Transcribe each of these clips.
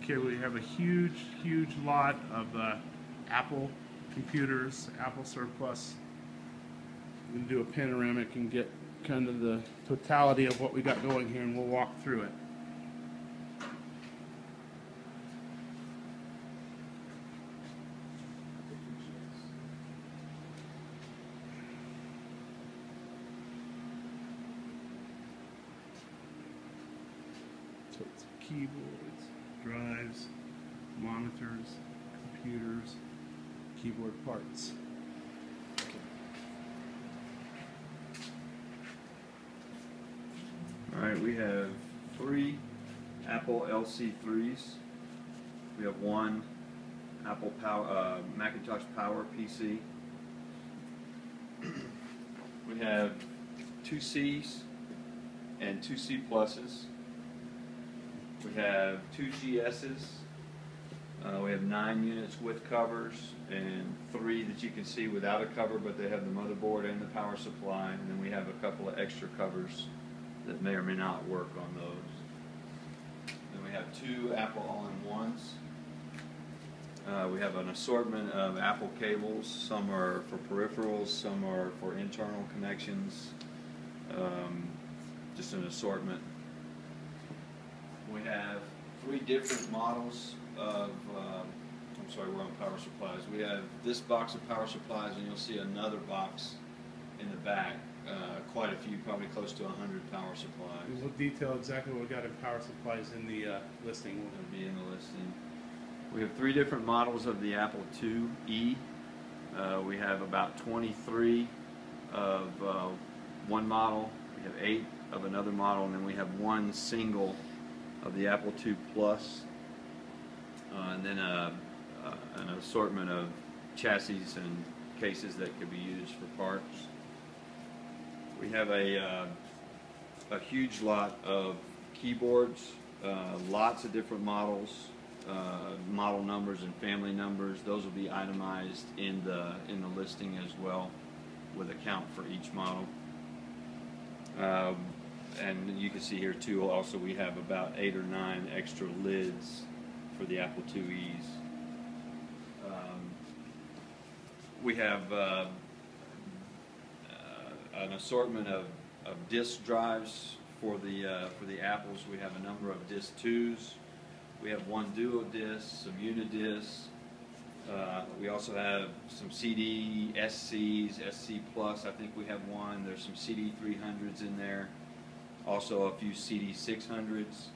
Okay, we have a huge lot of Apple computers, Apple surplus. We can do a panoramic and get kind of the totality of what we got going here, and we'll walk through it. So it's keyboards, drives, monitors, computers, keyboard parts. Alright, we have 3 Apple LC3s. We have 1 Apple Macintosh Power PC. We have 2 C's and 2 C pluses. We have 2 GS's. We have 9 units with covers and 3 that you can see without a cover, but they have the motherboard and the power supply. And then we have a couple of extra covers that may or may not work on those. Then we have 2 Apple all-in-ones. We have an assortment of Apple cables. Some are for peripherals, some are for internal connections. Just an assortment. We have 3 different models of, I'm sorry, we're on power supplies. We have this box of power supplies, and you'll see another box in the back. Quite a few, probably close to 100 power supplies. We'll detail exactly what we got in power supplies in the listing. It'll be in the listing. We have 3 different models of the Apple IIe. We have about 23 of one model. We have 8 of another model, and then we have 1 single of the Apple II Plus, and then an assortment of chassis and cases that could be used for parts. We have a huge lot of keyboards, lots of different models, model numbers and family numbers. Those will be itemized in the listing as well, with a count for each model. And you can see here too, also we have about 8 or 9 extra lids for the Apple IIes. We have an assortment of disk drives for the Apples. We have a number of disk 2s. We have 1 duo disc, some unidiscs. We also have some CD SCs, SC Plus. I think we have 1. There's some CD 300s in there. Also a few CD 600s,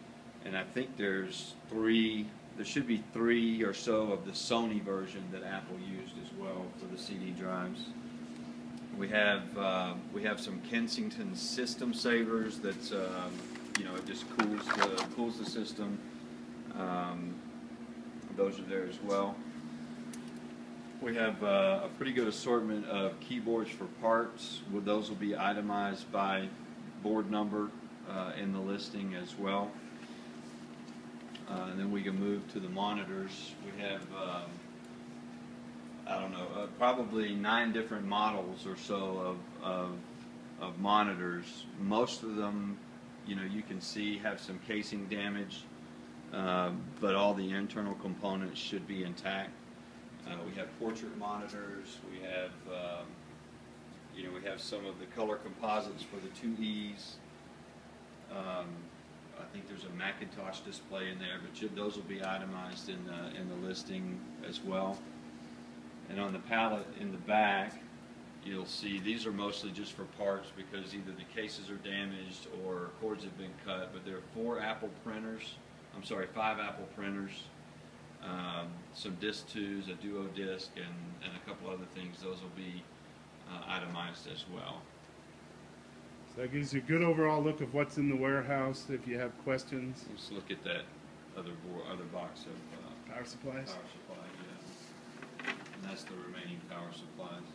and I think there should be 3 or so of the Sony version that Apple used as well for the CD drives. We have some Kensington system savers that's you know, it just cools the system. Those are there as well. We have a pretty good assortment of keyboards for parts. Those will be itemized by board number in the listing as well. And then we can move to the monitors. We have, I don't know, probably 9 different models or so of monitors. Most of them, you know, you can see have some casing damage, but all the internal components should be intact. We have portrait monitors. We have, you know, we have some of the color composites for the 2Es. I think there's a Macintosh display in there, but those will be itemized in the listing as well. And on the palette in the back, you'll see these are mostly just for parts because either the cases are damaged or cords have been cut. But there are 5 Apple printers, some disc 2s, a duo disc, and a couple other things. Those will be itemized as well. So that gives you a good overall look of what's in the warehouse. If you have questions, let's look at that other box of power supplies. Yeah. And that's the remaining power supplies.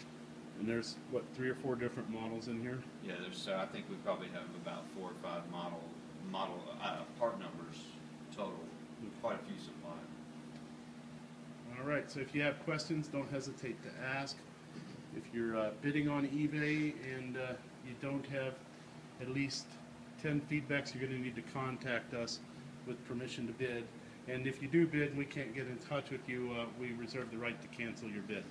And there's what, 3 or 4 different models in here? Yeah, there's. I think we probably have about 4 or 5 part numbers total. Quite a few supplied. All right. So if you have questions, don't hesitate to ask. If you're bidding on eBay and you don't have at least 10 feedbacks, you're going to need to contact us with permission to bid. And if you do bid and we can't get in touch with you, we reserve the right to cancel your bid.